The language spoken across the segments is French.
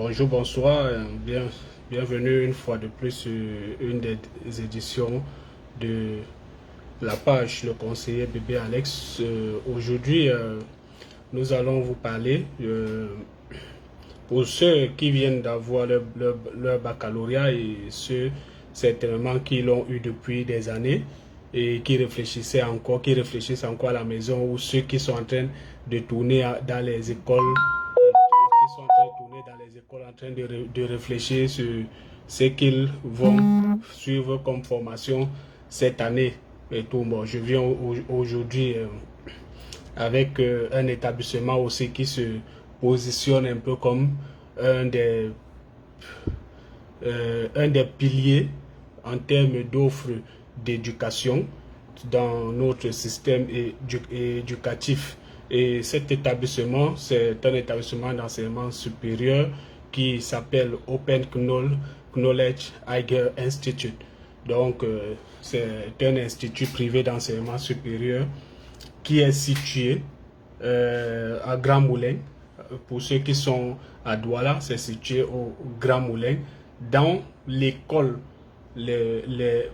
Bonjour, bonsoir, bienvenue une fois de plus sur une des éditions de la page Le Conseiller Bébé Alex. Aujourd'hui, nous allons vous parler pour ceux qui viennent d'avoir leur baccalauréat et ceux certainement qui l'ont eu depuis des années et qui réfléchissent encore à la maison, ou ceux qui sont en train de tourner dans les écoles en train de réfléchir sur ce qu'ils vont suivre comme formation cette année et tout. Bon, je viens aujourd'hui avec un établissement aussi qui se positionne un peu comme un des piliers en termes d'offres d'éducation dans notre système éducatif. Et cet établissement, c'est un établissement d'enseignement supérieur qui s'appelle Open Knowledge Higher Institute. Donc, c'est un institut privé d'enseignement supérieur qui est situé à Grand Moulin. Pour ceux qui sont à Douala, c'est situé au Grand Moulin, dans l'école les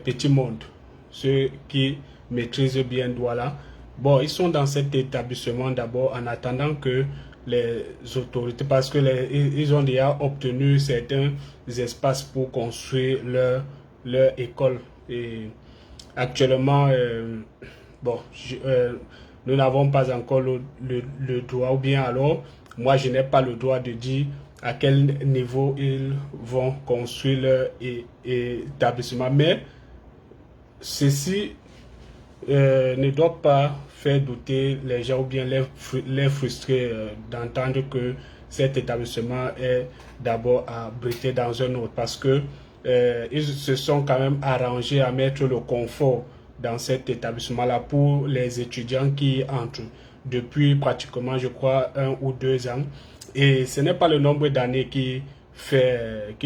Petits Mondes. Ceux qui maîtrisent bien Douala, bon, ils sont dans cet établissement d'abord en attendant que les autorités, parce que ils ont déjà obtenu certains espaces pour construire leur école. Et actuellement, bon, nous n'avons pas encore le droit, ou bien alors, moi je n'ai pas le droit de dire à quel niveau ils vont construire leur établissement. Mais ceci ne doit pas faire douter les gens ou bien les frustrer d'entendre que cet établissement est d'abord abrité dans un autre, parce que ils se sont quand même arrangés à mettre le confort dans cet établissement-là pour les étudiants qui entrent depuis pratiquement, je crois, 1 ou 2 ans. Et ce n'est pas le nombre d'années qui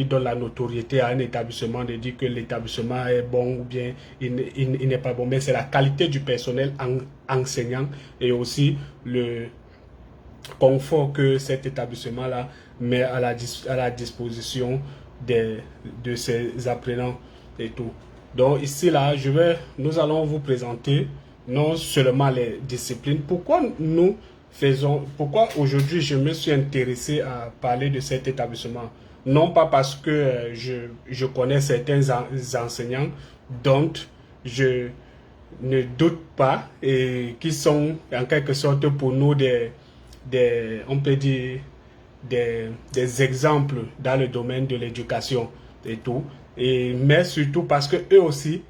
donne la notoriété à un établissement de dire que l'établissement est bon ou bien il n'est pas bon, mais c'est la qualité du personnel enseignant et aussi le confort que cet établissement-là met à la disposition de ses apprenants et tout. Donc ici, là, nous allons vous présenter non seulement les disciplines. Pourquoi aujourd'hui je me suis intéressé à parler de cet établissement? Non pas parce que je connais certains enseignants dont je ne doute pas et qui sont en quelque sorte pour nous on peut dire des exemples dans le domaine de l'éducation et tout, mais surtout parce que eux aussi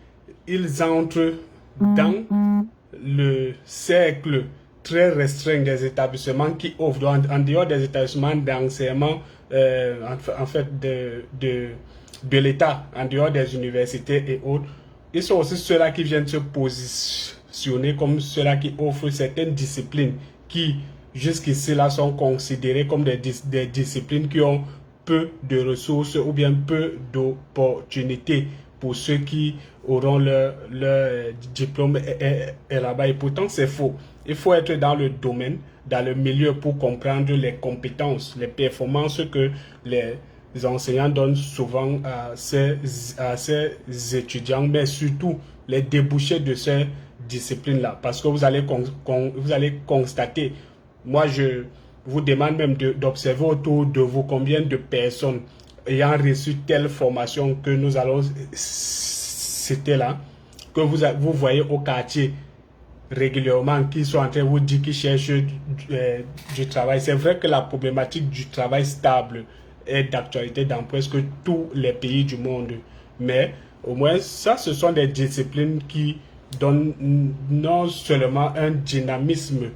ils entrent dans le cercle très restreint des établissements qui offrent, en dehors des établissements d'enseignement en fait de l'État, en dehors des universités et autres. Ils sont aussi ceux-là qui viennent se positionner comme ceux-là qui offrent certaines disciplines qui jusqu'ici là sont considérées comme des disciplines qui ont peu de ressources ou bien peu d'opportunités pour ceux qui auront leur diplôme est là-bas. Et pourtant, c'est faux. Il faut être dans le domaine, dans le milieu pour comprendre les compétences, les performances que les enseignants donnent souvent à ces étudiants, mais surtout les débouchés de ces disciplines-là. Parce que vous allez constater, moi je vous demande même d'observer autour de vous combien de personnes ayant reçu telle formation que nous allons citer là, que vous voyez au quartier régulièrement, qui sont en train de vous dire qu'ils cherchent du travail. C'est vrai que la problématique du travail stable est d'actualité dans presque tous les pays du monde, mais au moins ça, ce sont des disciplines qui donnent non seulement un dynamisme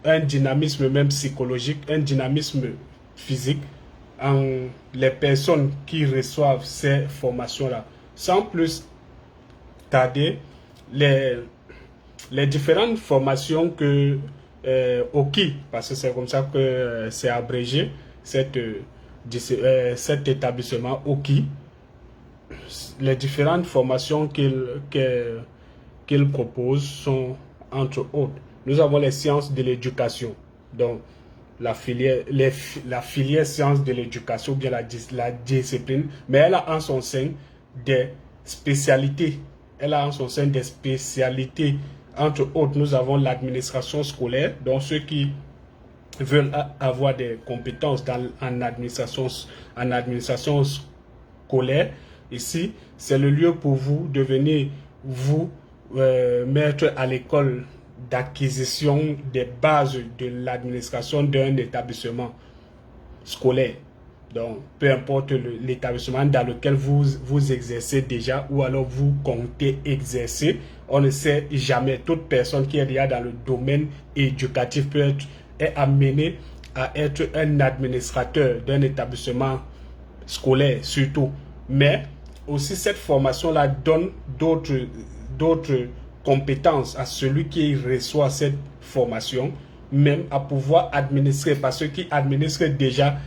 même psychologique, un dynamisme physique en les personnes qui reçoivent ces formations-là. Sans plus tarder, les différentes formations que OKI, parce que c'est comme ça que c'est abrégé, cet établissement OKI, les différentes formations qu'il propose sont entre autres. Nous avons les sciences de l'éducation. Donc, la filière sciences de l'éducation, ou bien la discipline, mais elle a en son sein des spécialités. Elle a en son sein des spécialités. Entre autres, nous avons l'administration scolaire, donc ceux qui veulent avoir des compétences en administration scolaire. Ici, c'est le lieu pour vous de venir vous mettre à l'école d'acquisition des bases de l'administration d'un établissement scolaire. Donc, peu importe l'établissement dans lequel vous exercez déjà ou alors vous comptez exercer, on ne sait jamais. Toute personne qui est déjà dans le domaine éducatif est amenée à être un administrateur d'un établissement scolaire surtout. Mais aussi cette formation-là donne d'autres compétences à celui qui reçoit cette formation, même à pouvoir administrer, parce que qui administre déjà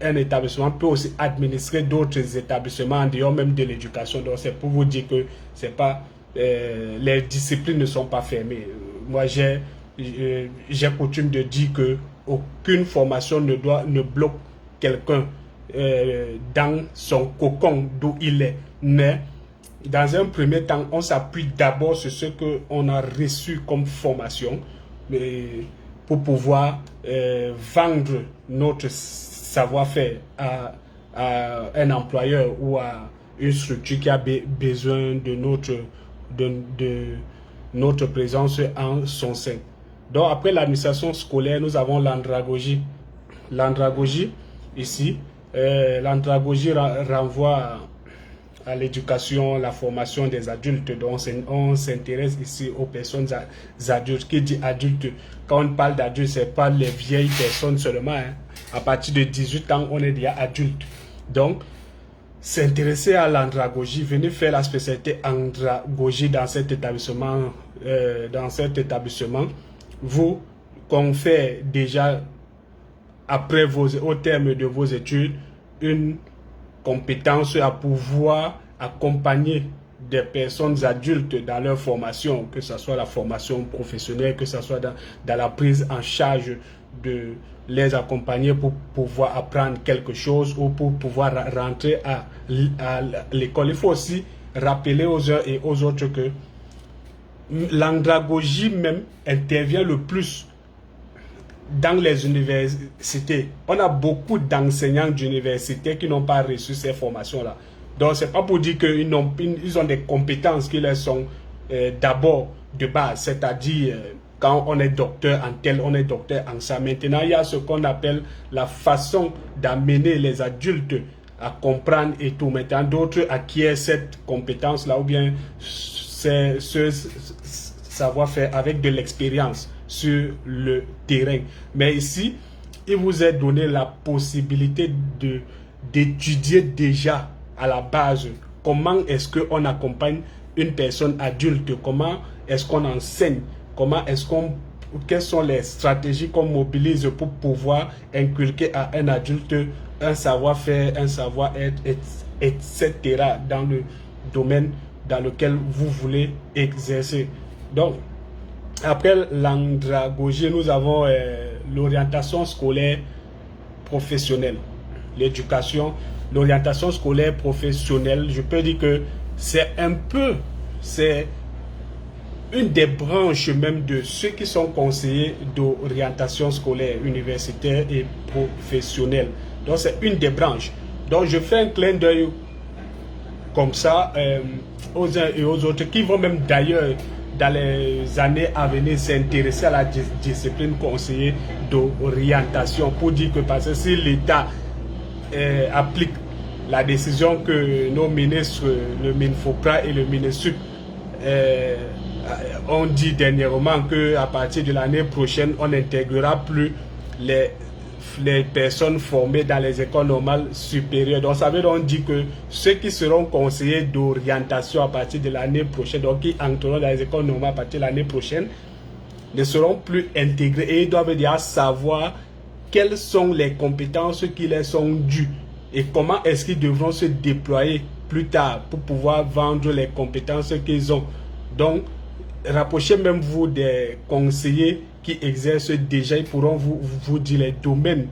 un établissement peut aussi administrer d'autres établissements en dehors même de l'éducation. Donc c'est pour vous dire que c'est pas les disciplines ne sont pas fermées. Moi j'ai coutume de dire que aucune formation ne bloque quelqu'un dans son cocon d'où il est. Mais dans un premier temps, on s'appuie d'abord sur ce qu'on a reçu comme formation pour pouvoir vendre notre savoir-faire à un employeur ou à une structure qui a besoin de notre présence en son sein. Donc après l'administration scolaire, nous avons l'andragogie. L'andragogie, ici, l'andragogie renvoie à l'éducation, la formation des adultes. Donc on s'intéresse ici aux personnes adultes. Qui dit adulte, quand on parle d'adulte, ce n'est pas les vieilles personnes seulement. Hein. À partir de 18 ans, on est déjà adulte. Donc, s'intéresser à l'andragogie, venez faire la spécialité andragogie dans cet établissement. Vous confère déjà, au terme de vos études, une compétence à pouvoir accompagner des personnes adultes dans leur formation, que ce soit la formation professionnelle, que ce soit dans la prise en charge de les accompagner pour pouvoir apprendre quelque chose ou pour pouvoir rentrer à l'école. Il faut aussi rappeler aux uns et aux autres que l'andragogie même intervient le plus dans les universités. On a beaucoup d'enseignants d'université qui n'ont pas reçu ces formations-là. Donc, ce n'est pas pour dire qu'ils ont des compétences qui leur sont d'abord de base, c'est-à-dire quand on est docteur en tel, on est docteur en ça. Maintenant, il y a ce qu'on appelle la façon d'amener les adultes à comprendre et tout. Maintenant, d'autres acquièrent cette compétence-là ou bien ce savoir-faire avec de l'expérience sur le terrain. Mais ici, il vous est donné la possibilité d'étudier déjà à la base comment est-ce qu'on accompagne une personne adulte, comment est-ce qu'on enseigne, quelles sont les stratégies qu'on mobilise pour pouvoir inculquer à un adulte un savoir-faire, un savoir-être, etc. dans le domaine dans lequel vous voulez exercer. Donc, après l'andragogie, nous avons l'orientation scolaire professionnelle. L'orientation scolaire professionnelle, je peux dire que c'est une des branches même de ceux qui sont conseillers d'orientation scolaire universitaire et professionnelle. Donc, c'est une des branches. Donc, je fais un clin d'œil comme ça aux uns et aux autres qui vont même d'ailleurs dans les années à venir s'intéresser à la discipline conseiller d'orientation, pour dire que parce que si l'État applique la décision que nos ministres, le MINFOPRA et le MINESUP ont dit dernièrement qu'à partir de l'année prochaine, on n'intégrera plus les personnes formées dans les écoles normales supérieures. Donc ça veut donc dire que ceux qui seront conseillers d'orientation à partir de l'année prochaine, donc qui entreront dans les écoles normales à partir de l'année prochaine, ne seront plus intégrés et ils doivent déjà savoir quelles sont les compétences qui leur sont dues et comment est-ce qu'ils devront se déployer plus tard pour pouvoir vendre les compétences qu'ils ont. Donc, rapprochez même vous des conseillers qui exercent déjà, ils pourront vous dire les domaines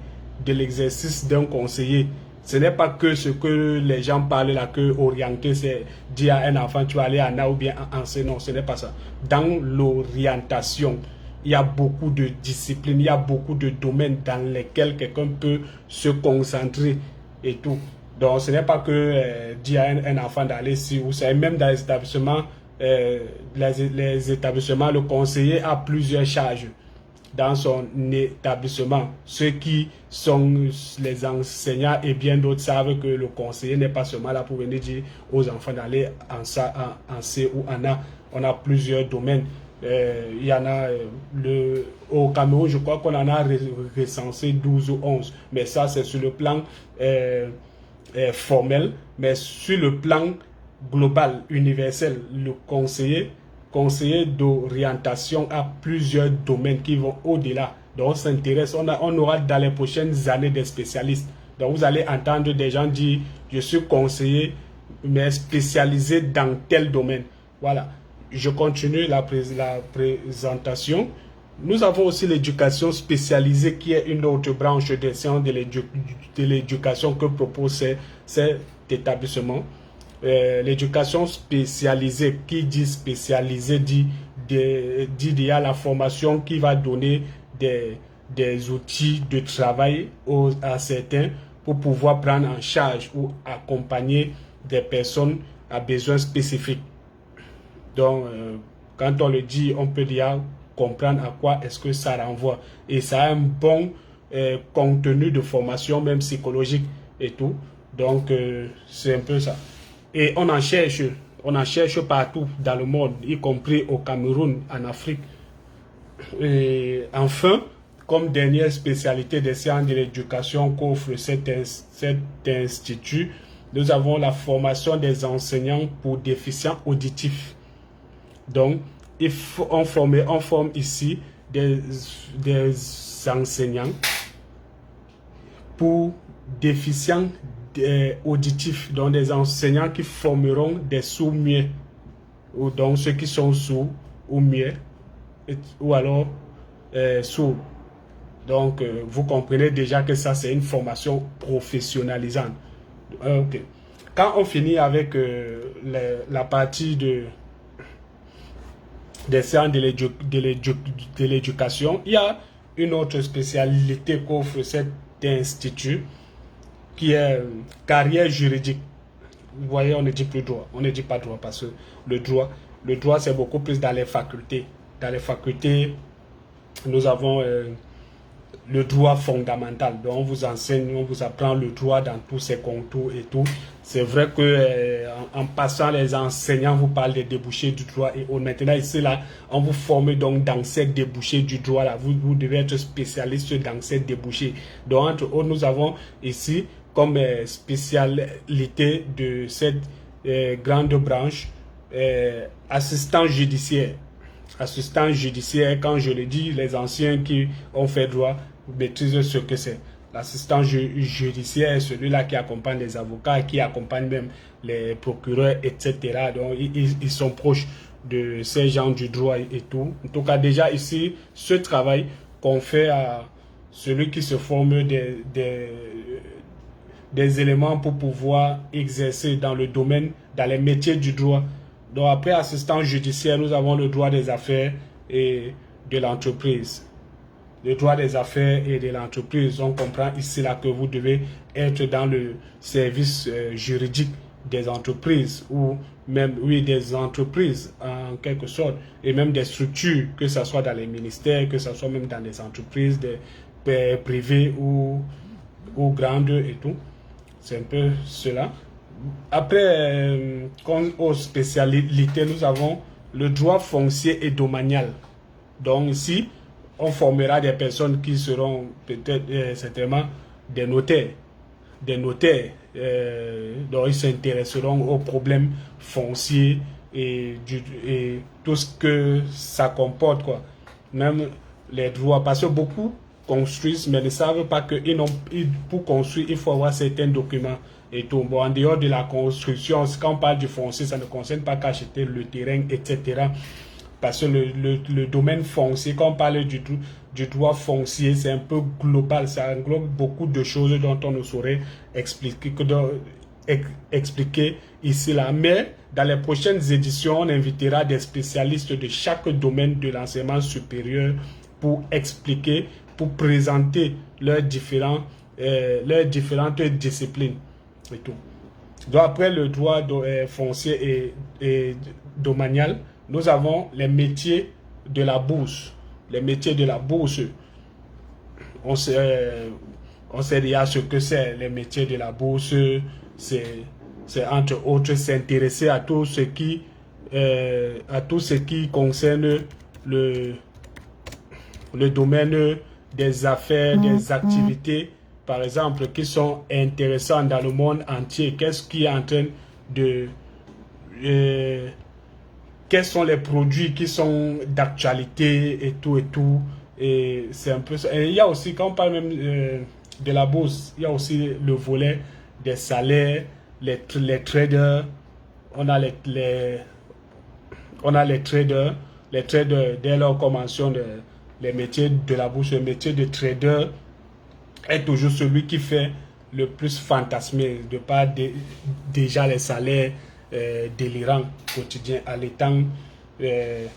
de l'exercice d'un conseiller. Ce n'est pas que ce que les gens parlent là, que orienter, c'est dire à un enfant, tu vas aller en A ou bien en C. Non, ce n'est pas ça. Dans l'orientation, il y a beaucoup de disciplines, il y a beaucoup de domaines dans lesquels quelqu'un peut se concentrer et tout. Donc, ce n'est pas que dire à un enfant d'aller ici ou ça. Même dans les établissements, les établissements, le conseiller a plusieurs charges dans son établissement. Ceux qui sont les enseignants et bien d'autres savent que le conseiller n'est pas seulement là pour venir dire aux enfants d'aller en C ou en A. On a plusieurs domaines. Il y en a au Cameroun, je crois qu'on en a recensé 12 ou 11. Mais ça, c'est sur le plan formel. Mais sur le plan global, universel, le conseiller d'orientation a plusieurs domaines qui vont au-delà. Donc, on s'intéresse, on aura dans les prochaines années des spécialistes. Donc, vous allez entendre des gens dire, je suis conseiller, mais spécialisé dans tel domaine. Voilà. Je continue la présentation. Nous avons aussi l'éducation spécialisée qui est une autre branche des sciences de l'éducation que propose cet établissement. L'éducation spécialisée, qui dit spécialisée, dit il y a la formation qui va donner des outils de travail à certains pour pouvoir prendre en charge ou accompagner des personnes à besoins spécifiques. Donc, quand on le dit, on peut déjà comprendre à quoi est-ce que ça renvoie. Et ça a un bon contenu de formation, même psychologique et tout. Donc, c'est un peu ça. Et on en cherche partout dans le monde, y compris au Cameroun, en Afrique. Et enfin, comme dernière spécialité des sciences de l'éducation qu'offre cet institut, nous avons la formation des enseignants pour déficients auditifs. Donc, on forme ici des enseignants pour déficients auditifs, donc des enseignants qui formeront des sourds-muets, ou donc ceux qui sont sourds ou muets, ou alors sourds. Donc, vous comprenez déjà que ça, c'est une formation professionnalisante. Okay. Quand on finit avec la partie des sciences de l'éducation, il y a une autre spécialité qu'offre cet institut qui est carrière juridique. Vous voyez, on ne dit plus droit, on ne dit pas droit parce que le droit c'est beaucoup plus dans les facultés. Dans les facultés, nous avons le droit fondamental. Donc on vous enseigne, on vous apprend le droit dans tous ses contours et tout. C'est vrai que en passant, les enseignants vous parlent des débouchés du droit et maintenant ici là, on vous forme donc dans ces débouchés du droit là. Vous devez être spécialiste dans ces débouchés. Donc entre autres, nous avons ici comme spécialité de cette grande branche assistant judiciaire. Assistant judiciaire, quand je le dis, les anciens qui ont fait droit maîtrisent ce que c'est. L'assistant judiciaire est celui-là qui accompagne les avocats, qui accompagne même les procureurs, etc. Donc, ils sont proches de ces gens du droit et tout. En tout cas, déjà ici, ce travail qu'on fait à celui qui se forme des éléments pour pouvoir exercer dans le domaine, dans les métiers du droit. Donc après assistant judiciaire, nous avons le droit des affaires et de l'entreprise. Le droit des affaires et de l'entreprise, on comprend ici là que vous devez être dans le service juridique des entreprises ou même, oui, des entreprises en quelque sorte et même des structures, que ce soit dans les ministères, que ce soit même dans les entreprises privées ou grandes et tout. C'est un peu cela. Après, aux spécialités, nous avons le droit foncier et domanial. Donc ici, on formera des personnes qui seront peut-être certainement des notaires. Donc ils s'intéresseront aux problèmes fonciers et tout ce que ça comporte, quoi. Même les droits, parce que beaucoup construisent mais ne savent pas que pour construire, il faut avoir certains documents. Et tout. Bon, en dehors de la construction, quand on parle du foncier, ça ne concerne pas qu'acheter le terrain, etc. parce que le domaine foncier, quand on parle du droit foncier, c'est un peu global, ça englobe beaucoup de choses dont on ne saurait expliquer ici là. Mais dans les prochaines éditions, on invitera des spécialistes de chaque domaine de l'enseignement supérieur pour expliquer, pour présenter leurs différentes disciplines et tout. Donc après le droit foncier et domanial, nous avons les métiers de la bourse. Les métiers de la bourse, on sait déjà ce que c'est. Les métiers de la bourse, c'est entre autres s'intéresser à tout ce qui concerne le domaine des affaires, des activités, par exemple, qui sont intéressantes dans le monde entier. Qu'est-ce qui est en train de... quels sont les produits qui sont d'actualité et tout. Et c'est un peu ça. Et il y a aussi, quand on parle même de la bourse, il y a aussi le volet des salaires, les traders. On a les traders. Les traders, dès leur commencement, les métiers de la bourse, le métier de trader est toujours celui qui fait le plus fantasmer de par déjà les salaires délirants quotidiens allaitants et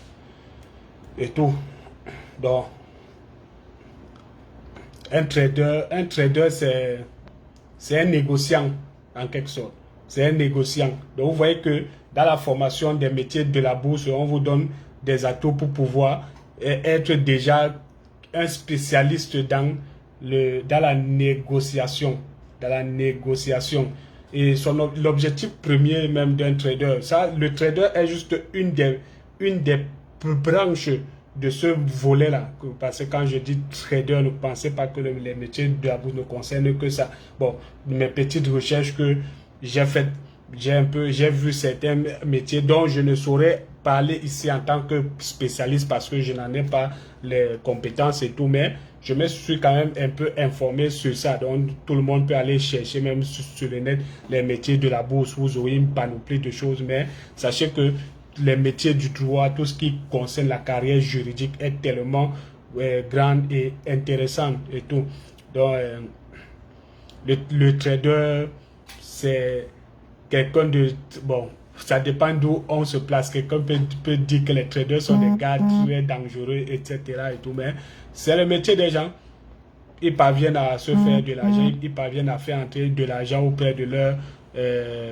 tout. Donc, un trader c'est un négociant en quelque sorte. C'est un négociant. Donc, vous voyez que dans la formation des métiers de la bourse, on vous donne des atouts pour pouvoir être déjà un spécialiste dans la négociation. Dans la négociation. Et l'objectif premier même d'un trader, le trader est juste une des branches de ce volet-là. Parce que quand je dis trader, ne pensez pas que les métiers de la bourse ne concernent que ça. Bon, mes petites recherches que j'ai faites, j'ai vu certains métiers dont je ne saurais parler ici en tant que spécialiste parce que je n'en ai pas les compétences et tout, mais je me suis quand même un peu informé sur ça. Donc tout le monde peut aller chercher même sur le net les métiers de la bourse. Vous aurez une panoplie de choses, mais sachez que les métiers du droit, tout ce qui concerne la carrière juridique est tellement grande et intéressante et tout. Donc le trader, c'est quelqu'un de... Bon, ça dépend d'où on se place. Quelqu'un peut dire que les traders sont des gars très dangereux, etc. et tout, mais c'est le métier des gens. Ils parviennent à se faire de l'argent, ils parviennent à faire entrer de l'argent auprès de leur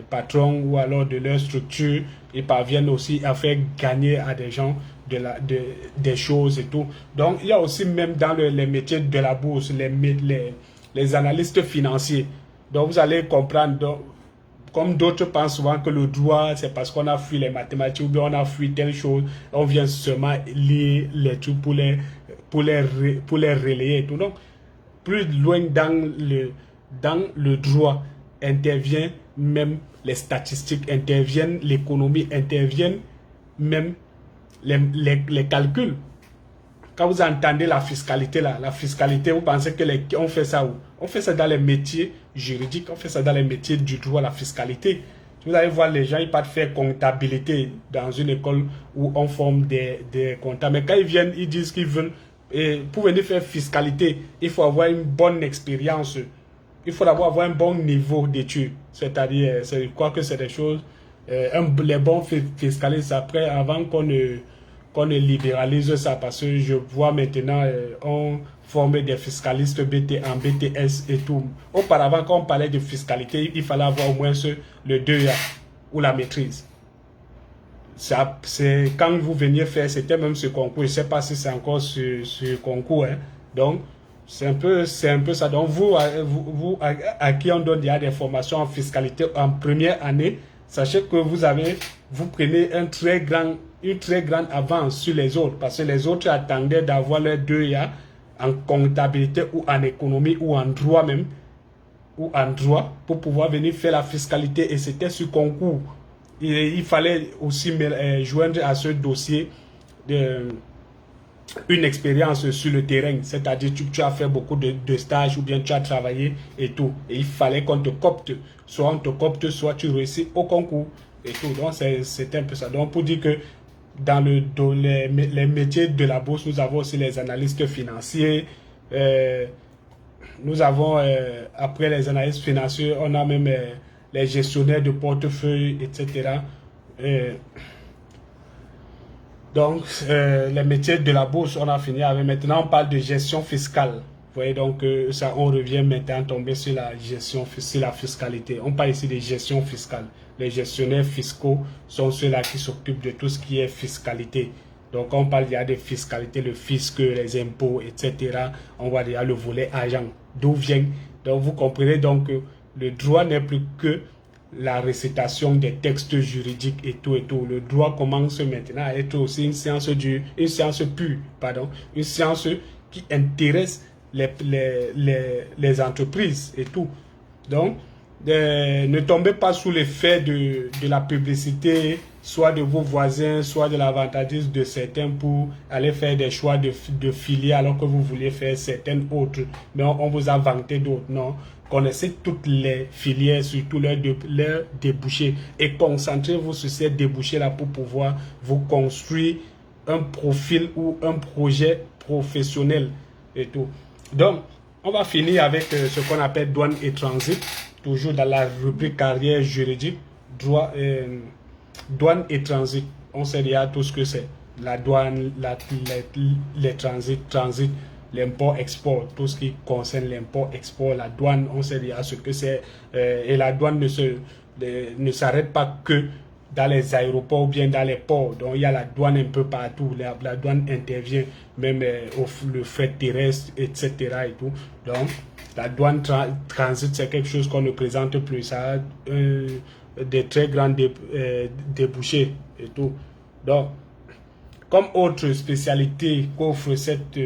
patron ou alors de leur structure. Ils parviennent aussi à faire gagner à des gens des choses et tout. Donc, il y a aussi même dans les métiers de la bourse, les analystes financiers. Donc, vous allez comprendre... Donc, comme d'autres pensent souvent que le droit, c'est parce qu'on a fui les mathématiques ou bien on a fui telle chose, on vient seulement lire les trucs pour les relayer et tout. Donc, plus loin dans le droit, intervient même les statistiques, interviennent l'économie, interviennent même les calculs. Quand vous entendez la fiscalité, là, la fiscalité, vous pensez que on fait ça où? On fait ça dans les métiers juridiques, on fait ça dans les métiers du droit, la fiscalité. Vous allez voir les gens, ils partent faire comptabilité dans une école où on forme des comptables. Mais quand ils viennent, ils disent qu'ils veulent, et pour venir faire fiscalité, il faut avoir une bonne expérience. Il faut d'abord avoir un bon niveau d'études. C'est-à-dire, je crois que c'est des choses, les bons fiscalistes, après, avant qu'on ne libéralise ça, parce que je vois maintenant, on forme des fiscalistes en BTS et tout. Auparavant, quand on parlait de fiscalité, il fallait avoir au moins le 2A ou la maîtrise. C'est quand vous veniez faire, c'était même ce concours, je ne sais pas si c'est encore ce concours, hein. Donc, c'est un peu ça. Donc, vous à qui on donne déjà des formations en fiscalité en première année, sachez que vous prenez une très grande avance sur les autres, parce que les autres attendaient d'avoir leur 2A en comptabilité ou en économie ou en droit même, ou en droit, pour pouvoir venir faire la fiscalité, et c'était ce concours. Et il fallait aussi joindre à ce dossier une expérience sur le terrain, c'est-à-dire tu as fait beaucoup de stages ou bien tu as travaillé et tout. Et il fallait qu'on te copte, soit on te copte, soit tu réussis au concours et tout. Donc c'est un peu ça. Donc pour dire que dans les métiers de la bourse, nous avons aussi les analystes financiers. Nous avons, après les analystes financiers, on a même les gestionnaires de portefeuille, etc. Donc, les métiers de la bourse, on a fini avec. Maintenant, on parle de gestion fiscale. Vous voyez, donc, ça, on revient maintenant tomber sur la gestion, sur la fiscalité. On parle ici de gestion fiscale. Les gestionnaires fiscaux sont ceux-là qui s'occupent de tout ce qui est fiscalité. Donc, on parle, il y a des fiscalités, le fisc, les impôts, etc. On voit déjà le volet agent. D'où vient. Donc, vous comprenez donc que le droit n'est plus que la récitation des textes juridiques et tout et tout. Le droit commence maintenant à être aussi une science pure, une science qui intéresse les entreprises et tout. Donc, ne tombez pas sous l'effet de la publicité, soit de vos voisins, soit de l'avantagisme de certains pour aller faire des choix de filières alors que vous vouliez faire certaines autres. Mais on vous a vanté d'autres, non? Connaissez toutes les filières, surtout leurs débouchés, et concentrez-vous sur ces débouchés-là pour pouvoir vous construire un profil ou un projet professionnel et tout. Donc, on va finir avec ce qu'on appelle douane et transit, toujours dans la rubrique carrière juridique, douane et transit. On sait déjà tout ce que c'est. La douane, les transit, l'import-export, tout ce qui concerne l'import-export, la douane, on sait déjà ce que c'est. Et la douane ne s'arrête pas que dans les aéroports ou bien dans les ports. Donc, il y a la douane un peu partout. La douane intervient même le fret terrestre, etc. et tout. Donc, la douane transit, c'est quelque chose qu'on ne présente plus. Ça a des très grands débouchés et tout. Donc, comme autre spécialité qu'offre cette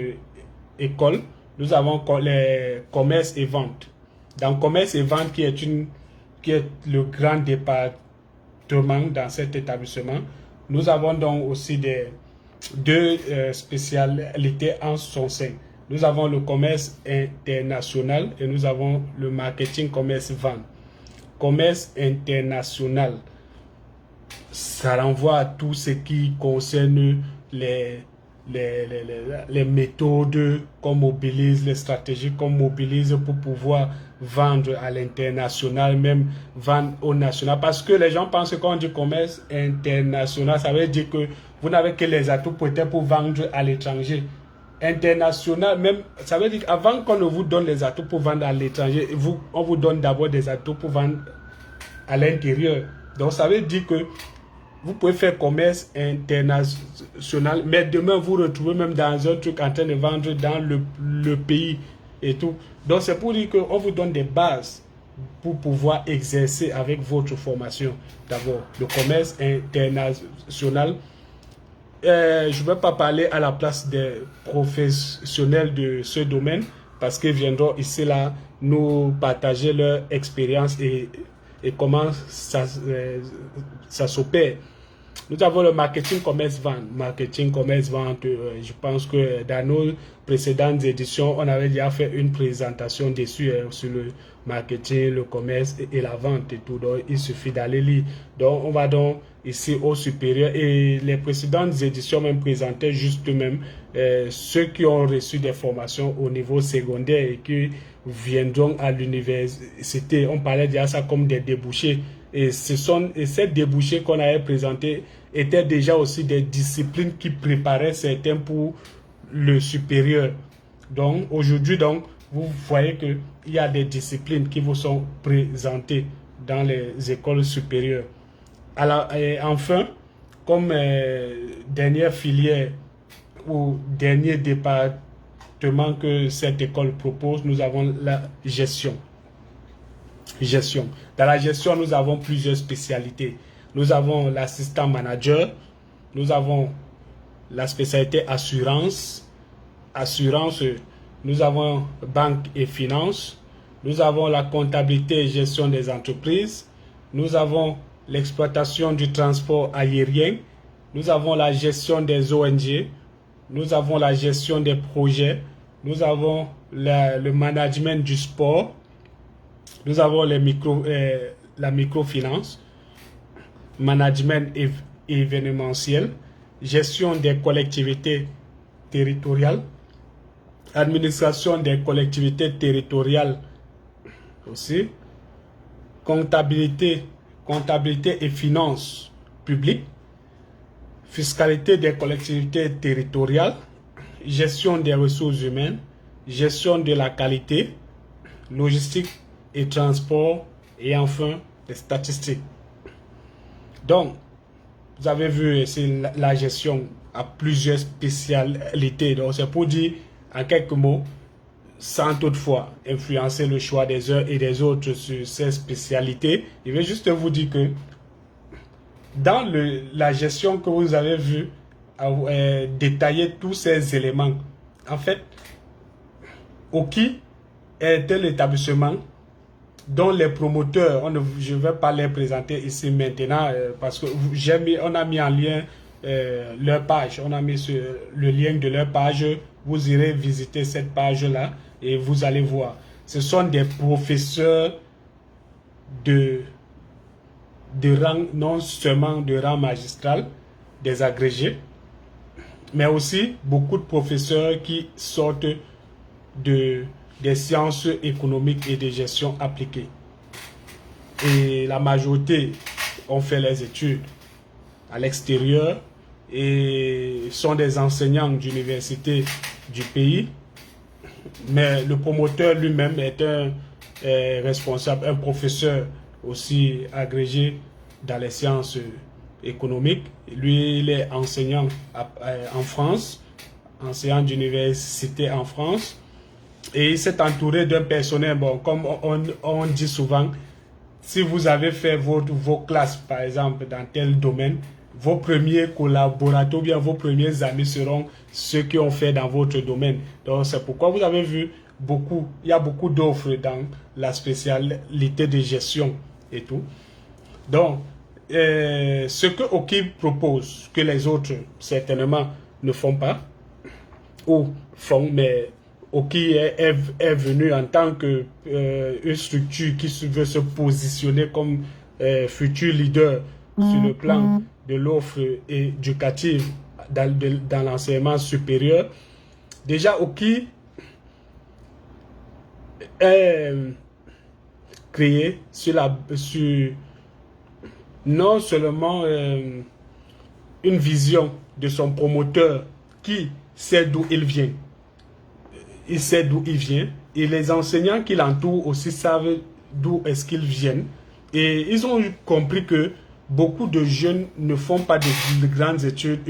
école, nous avons les commerces et ventes. Dans commerce et ventes, qui est le grand département dans cet établissement, nous avons donc aussi deux spécialités en son sein. Nous avons le commerce international et nous avons le marketing commerce vente. Commerce international, ça renvoie à tout ce qui concerne les méthodes qu'on mobilise, les stratégies qu'on mobilise pour pouvoir vendre à l'international, même vendre au national. Parce que les gens pensent que quand on dit commerce international, ça veut dire que vous n'avez que les atouts peut-être pour vendre à l'étranger. International, même, ça veut dire qu'avant qu'on ne vous donne les atouts pour vendre à l'étranger, on vous donne d'abord des atouts pour vendre à l'intérieur. Donc ça veut dire que vous pouvez faire commerce international, mais demain vous retrouvez même dans un truc en train de vendre dans le pays et tout. Donc c'est pour dire qu'on vous donne des bases pour pouvoir exercer avec votre formation. D'abord, le commerce international. Je ne vais pas parler à la place des professionnels de ce domaine parce qu'ils viendront ici là nous partager leur expérience et comment ça s'opère. Nous avons le marketing commerce vente. Marketing commerce vente, je pense que dans nos précédentes éditions, on avait déjà fait une présentation dessus sur le marketing, le commerce et la vente et tout. Donc, il suffit d'aller lire. Donc, on va donc ici au supérieur. Et les précédentes éditions même présentaient juste même ceux qui ont reçu des formations au niveau secondaire et qui viendront à l'université. On parlait déjà ça comme des débouchés. Et ces débouchés qu'on avait présentés étaient déjà aussi des disciplines qui préparaient certains pour le supérieur. Donc, aujourd'hui, vous voyez qu'il y a des disciplines qui vous sont présentées dans les écoles supérieures. Alors, et enfin, comme dernière filière ou dernier département que cette école propose, nous avons la gestion. Dans la gestion, nous avons plusieurs spécialités. Nous avons l'assistant manager, nous avons la spécialité assurance, nous avons banque et finance, nous avons la comptabilité et gestion des entreprises, nous avons l'exploitation du transport aérien, nous avons la gestion des ONG, nous avons la gestion des projets, nous avons le management du sport, nous avons la microfinance, management événementiel, gestion des collectivités territoriales, administration des collectivités territoriales aussi, comptabilité et finances publiques, fiscalité des collectivités territoriales, gestion des ressources humaines, gestion de la qualité, logistique et transport, et enfin les statistiques. Donc, vous avez vu ici la gestion à plusieurs spécialités. Donc, c'est pour dire en quelques mots, sans toutefois influencer le choix des uns et des autres sur ces spécialités. Je vais juste vous dire que dans la gestion que vous avez vu, détailler tous ces éléments, en fait, OKI est un établissement dont les promoteurs, je ne vais pas les présenter ici maintenant parce que on a mis en lien leur page, on a mis le lien de leur page, vous irez visiter cette page-là et vous allez voir. Ce sont des professeurs de rang, non seulement de rang magistral, des agrégés, mais aussi beaucoup de professeurs qui sortent des sciences économiques et de gestion appliquée. Et la majorité ont fait les études à l'extérieur et sont des enseignants d'université du pays. Mais le promoteur lui-même est un responsable, un professeur aussi agrégé dans les sciences économiques. Lui, il est enseignant en France, enseignant d'université en France. Et il s'est entouré d'un personnel, bon, comme on dit souvent, si vous avez fait vos classes, par exemple, dans tel domaine, vos premiers collaborateurs, bien vos premiers amis seront ceux qui ont fait dans votre domaine. Donc, c'est pourquoi vous avez vu il y a beaucoup d'offres dans la spécialité de gestion et tout. Donc, ce que OKI propose, que les autres, certainement, ne font pas, ou font, mais OKI est venu en tant que une structure qui veut se positionner comme futur leader sur le plan de l'offre éducative dans l'enseignement supérieur. Déjà, OKI est créé sur non seulement une vision de son promoteur qui sait d'où il vient. Il sait d'où il vient et les enseignants qui l'entourent aussi savent d'où est-ce qu'ils viennent. Et ils ont compris que beaucoup de jeunes ne font pas de grandes études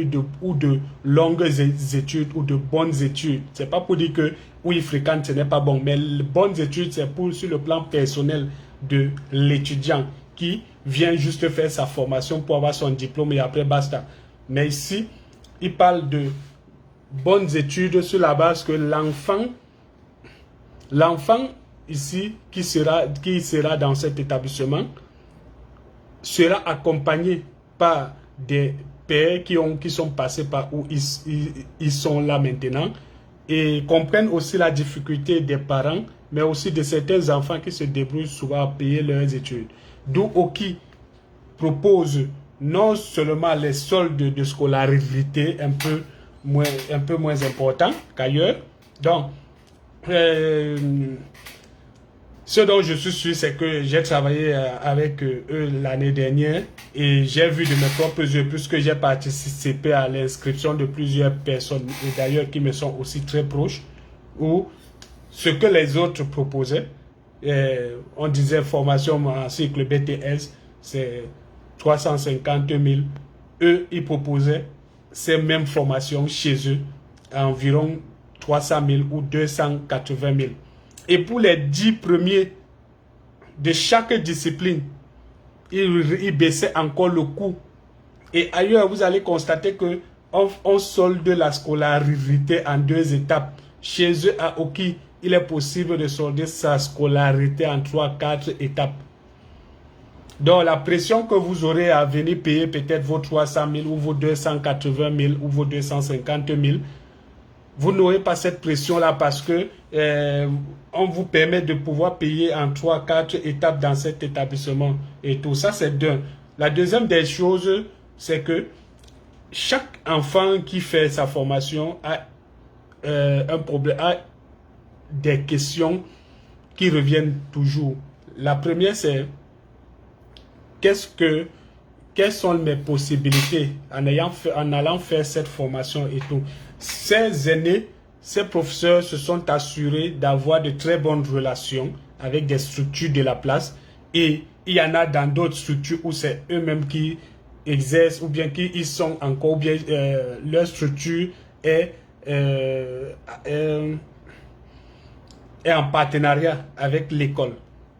ou de longues études ou de bonnes études. C'est pas pour dire que oui, fréquente, ce n'est pas bon, mais les bonnes études, c'est pour sur le plan personnel de l'étudiant qui vient juste faire sa formation pour avoir son diplôme et après basta. Mais ici, il parle de bonnes études sur la base que l'enfant ici qui sera dans cet établissement sera accompagné par des pères qui sont passés par où ils sont là maintenant et comprennent aussi la difficulté des parents, mais aussi de certains enfants qui se débrouillent souvent à payer leurs études. D'où OKI propose non seulement les soldes de scolarité un peu moins importants qu'ailleurs. Donc, ce dont je suis sûr, c'est que j'ai travaillé avec eux l'année dernière et j'ai vu de mes propres yeux, puisque j'ai participé à l'inscription de plusieurs personnes, et d'ailleurs qui me sont aussi très proches, où ce que les autres proposaient, on disait formation en cycle BTS, c'est 350 000. Eux, ils proposaient ces mêmes formations chez eux à environ 300 000 ou 280 000. Et pour les 10 premiers de chaque discipline, ils baissaient encore le coût. Et ailleurs, vous allez constater que on solde la scolarité en 2 étapes. Chez eux, à OKI, il est possible de solder sa scolarité en 3-4 étapes. Donc, la pression que vous aurez à venir payer peut-être vos 300 000 ou vos 280 000 ou vos 250 000, vous n'aurez pas cette pression-là parce que on vous permet de pouvoir payer en 3-4 étapes dans cet établissement. Et tout ça, c'est d'un. La deuxième des choses, c'est que chaque enfant qui fait sa formation a un problème, a des questions qui reviennent toujours. La première, c'est quelles sont mes possibilités en allant faire cette formation et tout. Ces aînés, ces professeurs se sont assurés d'avoir de très bonnes relations avec des structures de la place, et il y en a dans d'autres structures où c'est eux-mêmes qui exercent, ou bien qui y sont encore, ou bien leur structure est en partenariat avec l'école.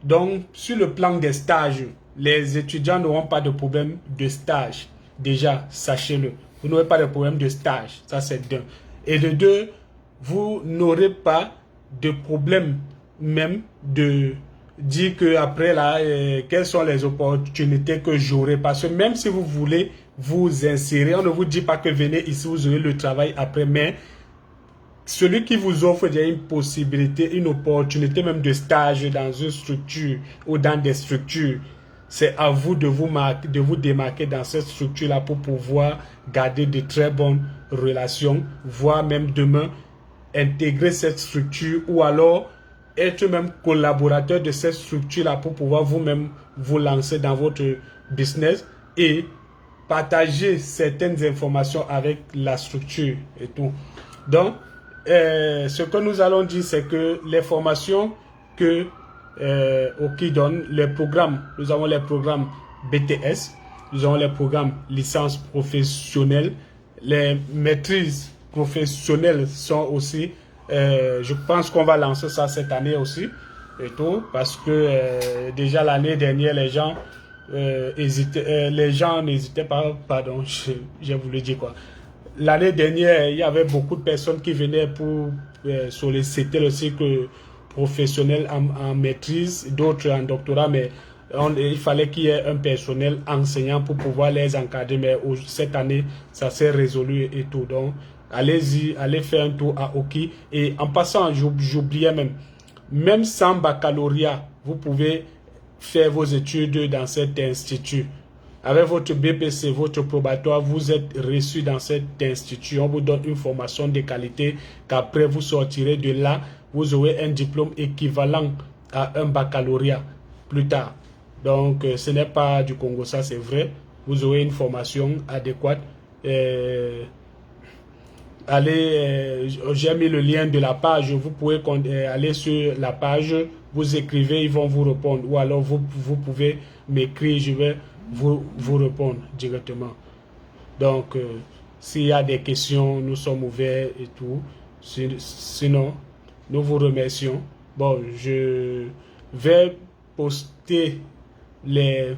Donc, sur le plan des stages, les étudiants n'auront pas de problème de stage. Déjà, sachez-le. Vous n'aurez pas de problème de stage. Ça, c'est d'un. Et de deux, vous n'aurez pas de problème même de dire que après là, quelles sont les opportunités que j'aurai. Parce que même si vous voulez vous insérer, on ne vous dit pas que venez ici, vous aurez le travail après, mais celui qui vous offre déjà une possibilité, une opportunité même de stage dans une structure ou dans des structures, c'est à vous de vous démarquer dans cette structure-là pour pouvoir garder de très bonnes relations, voire même demain intégrer cette structure, ou alors être même collaborateur de cette structure-là pour pouvoir vous-même vous lancer dans votre business et partager certaines informations avec la structure et tout. Donc, ce que nous allons dire, c'est que les formations que Oki donne, les programmes, nous avons les programmes BTS, nous avons les programmes licence professionnelle, les maîtrises professionnelles sont aussi, je pense qu'on va lancer ça cette année aussi, et tout, parce que déjà l'année dernière, les gens n'hésitaient pas, pardon, j'ai voulu dire quoi. L'année dernière, il y avait beaucoup de personnes qui venaient pour solliciter le cycle professionnel en maîtrise, d'autres en doctorat, mais il fallait qu'il y ait un personnel enseignant pour pouvoir les encadrer. Mais cette année, ça s'est résolu et tout. Donc, allez-y, allez faire un tour à Oki. Et en passant, j'oubliais même sans baccalauréat, vous pouvez faire vos études dans cet institut. Avec votre BPC, votre probatoire, vous êtes reçu dans cet institut. On vous donne une formation de qualité qu'après vous sortirez de là. Vous aurez un diplôme équivalent à un baccalauréat plus tard. Donc, ce n'est pas du Congo, ça c'est vrai. Vous aurez une formation adéquate. J'ai mis le lien de la page. Vous pouvez aller sur la page, vous écrivez, ils vont vous répondre. Ou alors, vous pouvez m'écrire, je vais vous répondre directement. Donc, s'il y a des questions, nous sommes ouverts et tout. Sinon, nous vous remercions. Bon, je vais poster les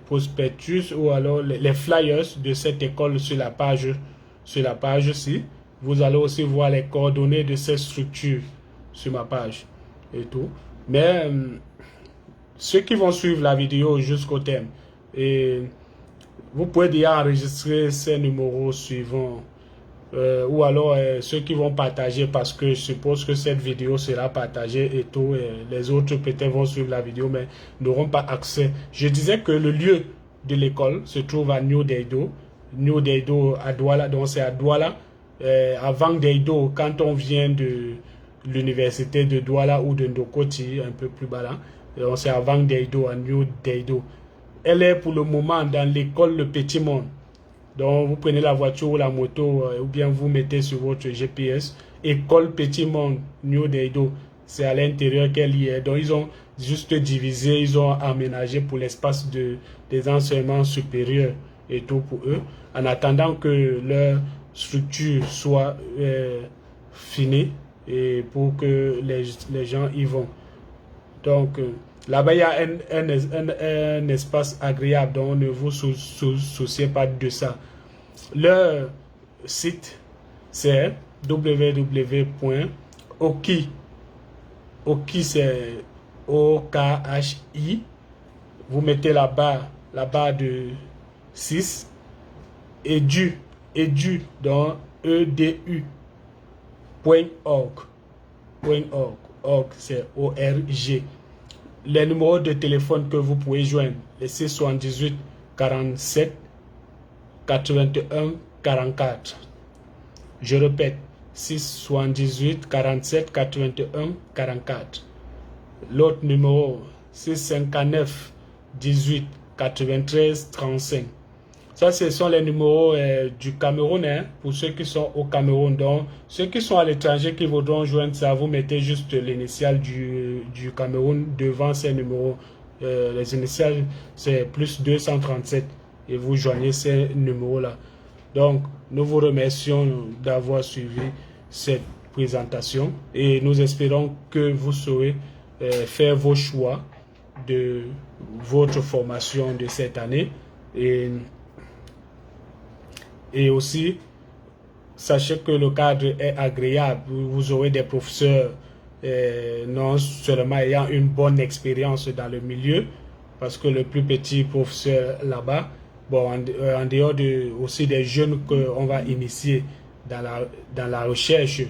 prospectus ou alors les flyers de cette école sur la page-ci. Vous allez aussi voir les coordonnées de cette structure sur ma page et tout. Mais ceux qui vont suivre la vidéo jusqu'au terme, et vous pouvez déjà enregistrer ces numéros suivants, ou alors ceux qui vont partager, parce que je suppose que cette vidéo sera partagée et tout, et les autres peut-être vont suivre la vidéo mais n'auront pas accès. Je disais que le lieu de l'école se trouve à New Daido à Douala, donc c'est à Douala. Avant Daido, quand on vient de l'université de Douala ou de Ndokoti, un peu plus bas là, c'est avant Daido, à New Daido. Elle est pour le moment dans l'école Le Petit Monde. Donc vous prenez la voiture ou la moto, ou bien vous mettez sur votre GPS, école Petit Monde, New Daido. C'est à l'intérieur qu'elle y est. Donc ils ont juste divisé, ils ont aménagé pour l'espace des enseignements supérieurs et tout pour eux, en attendant que leur structure soit finie et pour que les gens y vont. Donc là-bas, il y a un espace agréable, donc ne vous souciez pas de ça. Leur site, c'est www.oki. Oki, c'est O-K-H-I. Vous mettez la barre de 6. Edu, donc edu.org. Org, c'est O-R-G. Les numéros de téléphone que vous pouvez joindre, les 678 47 81 44. Je répète, 6 78 47 81 44. L'autre numéro, 659 18 93 35. Ça, ce sont les numéros du Cameroun, hein, pour ceux qui sont au Cameroun. Donc, ceux qui sont à l'étranger qui voudront joindre ça, vous mettez juste l'initiale du Cameroun devant ces numéros. Les initiales, c'est plus 237 et vous joignez ces numéros-là. Donc, nous vous remercions d'avoir suivi cette présentation et nous espérons que vous saurez faire vos choix de votre formation de cette année. Et aussi, sachez que le cadre est agréable. Vous aurez des professeurs non seulement ayant une bonne expérience dans le milieu, parce que le plus petit professeur là-bas, bon, en dehors aussi des jeunes qu'on va initier dans la recherche,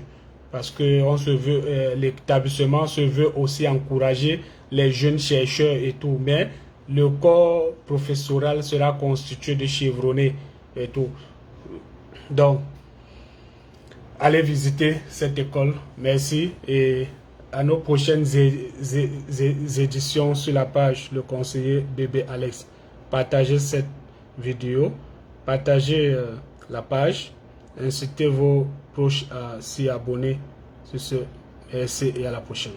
parce que l'établissement se veut aussi encourager les jeunes chercheurs et tout, mais le corps professoral sera constitué de chevronnés et tout. Donc, allez visiter cette école. Merci et à nos prochaines éditions sur la page Le Conseiller Bébé Alex. Partagez cette vidéo, partagez la page, incitez vos proches à s'y abonner. Sur ce, merci et à la prochaine.